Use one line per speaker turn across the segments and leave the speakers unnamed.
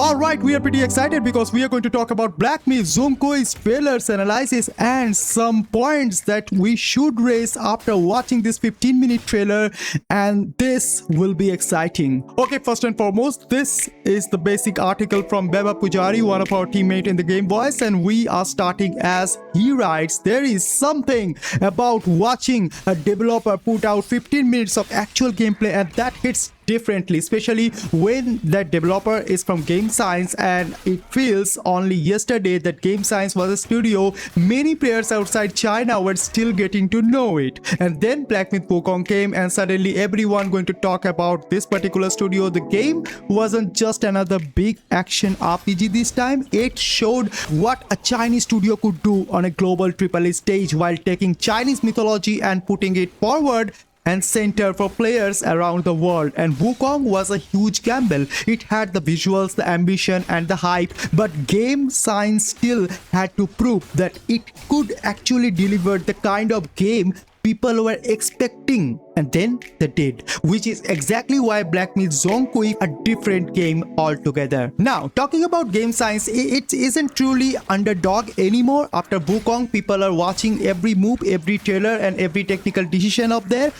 Alright, we are pretty excited because we are going to talk about Black Myth, Zhong's trailers, analysis, and some points that we should raise after watching this 15-minute trailer, and this will be exciting. Okay, first and foremost, this is the basic article from Beba Pujari, one of our teammates in the Game Voice, and we are starting as he writes, there is something about watching a developer put out 15 minutes of actual gameplay and that hits differently, especially when that developer is from Game Science, and it feels only yesterday that Game Science was a studio many players outside China were still getting to know it. And then Black Myth Wukong came and suddenly everyone going to talk about this particular studio. The game wasn't just another big action RPG this time, it showed what a Chinese studio could do on a global AAA stage while taking Chinese mythology and putting it forward and center for players around the world. And Wukong was a huge gamble. It had the visuals, the ambition, and the hype, but Game Science still had to prove that it could actually deliver the kind of game people were expecting, and then they did, which is exactly why Black Myth Zhong a different game altogether. Now, talking about Game Science, it isn't truly underdog anymore. After Wukong, people are watching every move, every trailer, and every technical decision of there.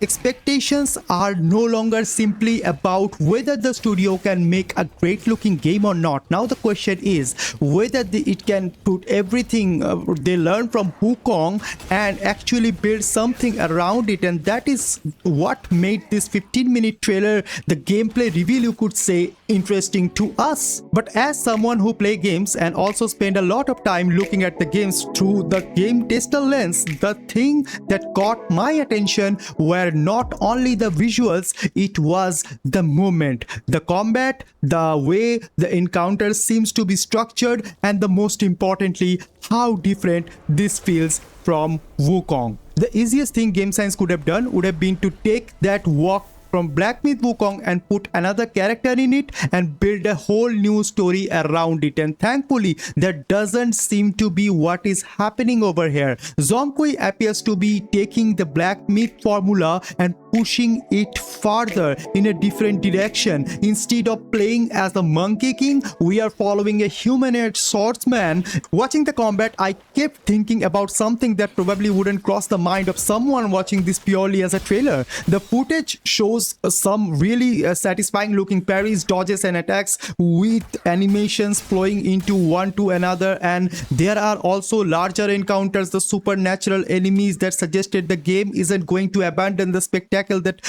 Expectations are no longer simply about whether the studio can make a great looking game or not. Now the question is whether it can put everything they learned from Wukong and actually build something around it, and that is what made this 15-minute trailer, the gameplay reveal, you could say, interesting to us. But as someone who play games and also spend a lot of time looking at the games through the game tester lens, the thing that caught my attention were not only the visuals, it was the movement, the combat, the way the encounter seems to be structured, and the most importantly, how different this feels from Wukong. The easiest thing Game Science could have done would have been to take that walk from Black Myth Wukong and put another character in it and build a whole new story around it, and thankfully that doesn't seem to be what is happening over here. Zhong appears to be taking the Black Myth formula and pushing it farther in a different direction. Instead of playing as the Monkey King, we are following a humanoid swordsman. Watching the combat, I kept thinking about something that probably wouldn't cross the mind of someone watching this purely as a trailer. The footage shows some really satisfying looking parries, dodges, and attacks with animations flowing into one to another, and there are also larger encounters, the supernatural enemies that suggested the game isn't going to abandon the spectacle that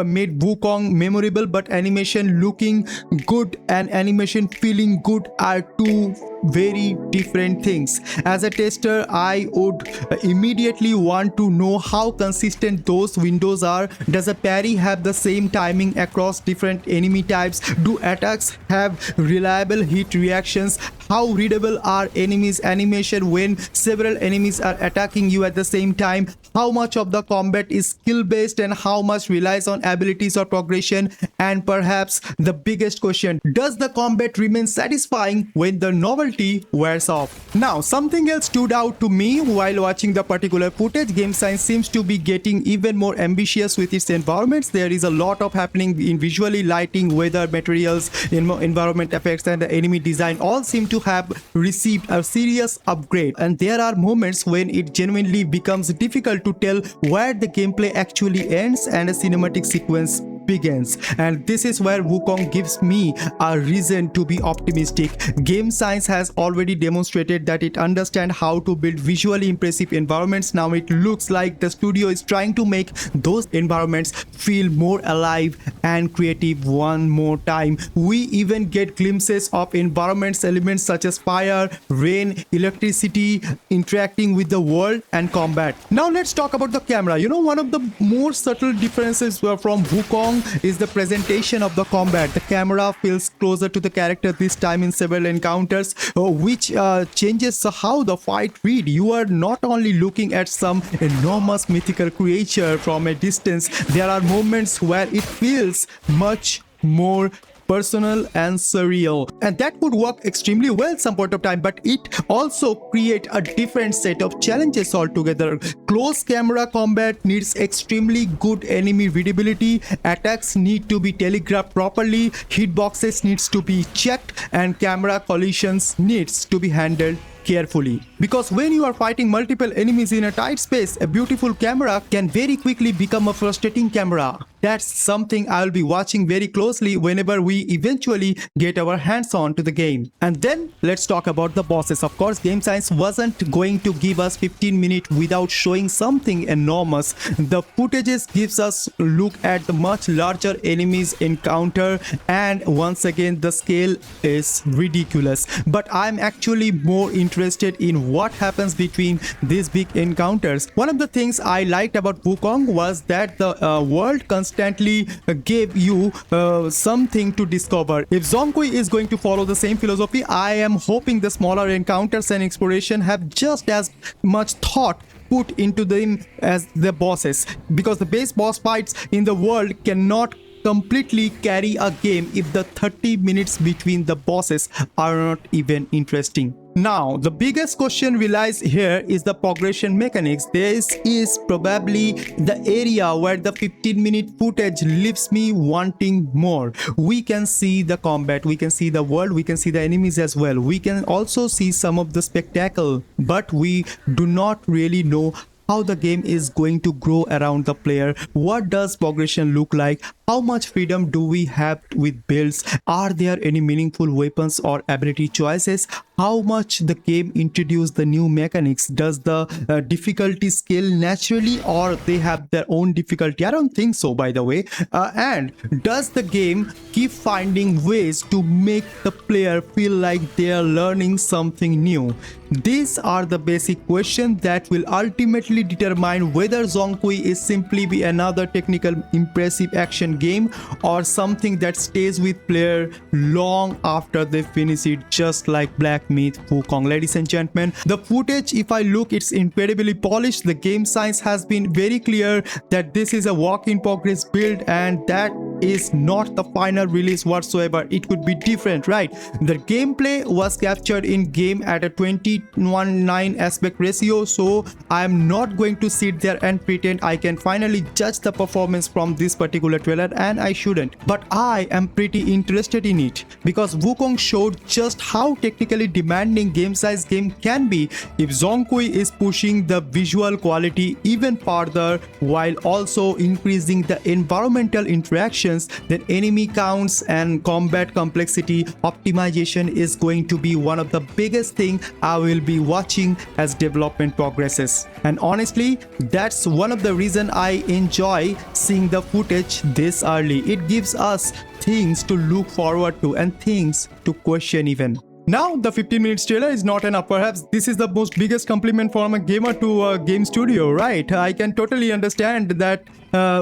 made Wukong memorable. But animation looking good and animation feeling good are two very different things. As a tester, I would immediately want to know how consistent those windows are. Does a parry have the same timing across different enemy types? Do attacks have reliable hit reactions? How readable are enemies' animation when several enemies are attacking you at the same time? How much of the combat is skill based and how much relies on abilities or progression? And perhaps the biggest question, does the combat remain satisfying when the novelty wears off? Now, something else stood out to me while watching the particular footage. Game Science seems to be getting even more ambitious with its environments. There is a lot of happening in visually, lighting, weather, materials, environment effects, and the enemy design all seem to have received a serious upgrade, and there are moments when it genuinely becomes difficult to tell where the gameplay actually ends and a cinematic sequence begins. And this is where Wukong gives me a reason to be optimistic. Game Science has already demonstrated that it understands how to build visually impressive environments. Now it looks like the studio is trying to make those environments feel more alive and creative one more time. We even get glimpses of environments elements such as fire, rain, electricity interacting with the world and combat. Now let's talk about the camera. You know, one of the more subtle differences from Wukong is the presentation of the combat. The camera feels closer to the character this time in several encounters, which changes how the fight read. You are not only looking at some enormous mythical creature from a distance. There are moments where it feels much more personal and surreal, and that would work extremely well some point of time, but it also create a different set of challenges altogether. Close camera combat needs extremely good enemy readability, attacks need to be telegraphed properly, hitboxes needs to be checked, and camera collisions needs to be handled carefully. Because when you are fighting multiple enemies in a tight space, a beautiful camera can very quickly become a frustrating camera. That's something I'll be watching very closely whenever we eventually get our hands on to the game. And then let's talk about the bosses. Of course, Game Science wasn't going to give us 15 minutes without showing something enormous. The footages gives us a look at the much larger enemies encounter, and once again the scale is ridiculous. But I'm actually more interested in what happens between these big encounters. One of the things I liked about Wukong was that the world constantly gave you something to discover. If Zhong is going to follow the same philosophy, I am hoping the smaller encounters and exploration have just as much thought put into them as the bosses, because the base boss fights in the world cannot completely carry a game if the 30 minutes between the bosses are not even interesting. Now, the biggest question lies here is the progression mechanics. This is probably the area where the 15-minute footage leaves me wanting more. We can see the combat, we can see the world, we can see the enemies as well. We can also see some of the spectacle, but we do not really know how the game is going to grow around the player. What does progression look like? How much freedom do we have with builds? Are there any meaningful weapons or ability choices? How much the game introduced the new mechanics? Does the difficulty scale naturally, or they have their own difficulty? I don't think so, by the way. And does the game keep finding ways to make the player feel like they are learning something new? These are the basic questions that will ultimately determine whether Zhong is simply be another technical impressive action game or something that stays with player long after they finish it, just like Black Myth Wukong. Ladies and gentlemen, the footage, if I look, it's incredibly polished. The game science has been very clear that this is a work in progress build, and that is not the final release whatsoever. It could be different, right? The gameplay was captured in game at a 20:9 aspect ratio, so I am not going to sit there and pretend I can finally judge the performance from this particular trailer, and I shouldn't. But I am pretty interested in it because Wukong showed just how technically demanding game size game can be. If Zhong is pushing the visual quality even further while also increasing the environmental interactions, then enemy counts and combat complexity optimization is going to be one of the biggest things I will be watching as development progresses. And honestly, that's one of the reasons I enjoy seeing the footage this early. It gives us things to look forward to and things to question even. Now, the 15 minutes trailer is not enough. Perhaps this is the most biggest compliment from a gamer to a game studio, right? I can totally understand that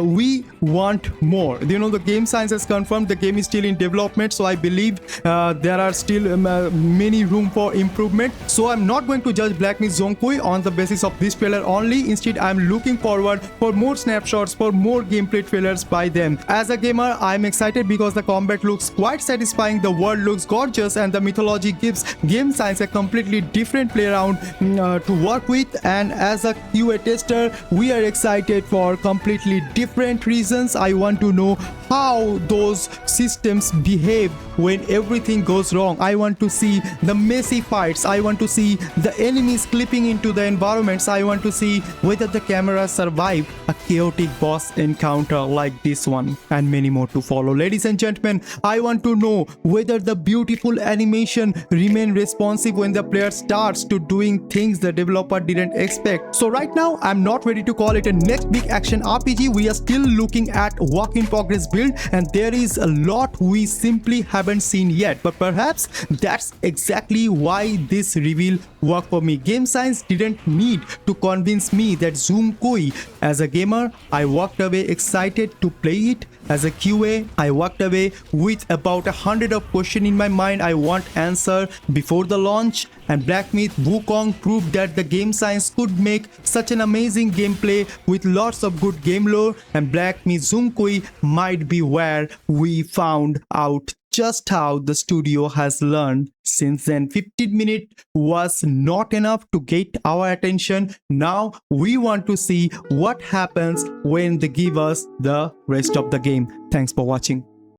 we want more. You know, the game science has confirmed the game is still in development, so I believe there are still many room for improvement. So I'm not going to judge Black Myth Zhong on the basis of this trailer only. Instead, I'm looking forward for more snapshots, for more gameplay trailers by them. As a gamer, I'm excited because the combat looks quite satisfying, the world looks gorgeous, and the mythology gives game science a completely different playground to work with. And as a QA tester, we are excited for completely different reasons. I want to know how those systems behave when everything goes wrong. I want to see the messy fights. I want to see the enemies clipping into the environments. I want to see whether the camera survived a chaotic boss encounter like this one, and many more to follow. Ladies and gentlemen, I want to know whether the beautiful animation remain responsive when the player starts to doing things the developer didn't expect. So right now, I'm not ready to call it a next big action RPG. We are still looking at work in progress build, and there is a lot we simply haven't seen yet. But perhaps that's exactly why this reveal worked for me. Game science didn't need to convince me that Zhong Kui. As a gamer, I walked away excited to play it. As a QA, I walked away with about 100 of questions in my mind I want answer before the launch. And Black Myth Wukong proved that the game science could make such an amazing gameplay with lots of good game lore, and Black Myth Zhong might be where we found out just how the studio has learned since then. 15 minutes was not enough to get our attention. Now we want to see what happens when they give us the rest of the game. Thanks for watching.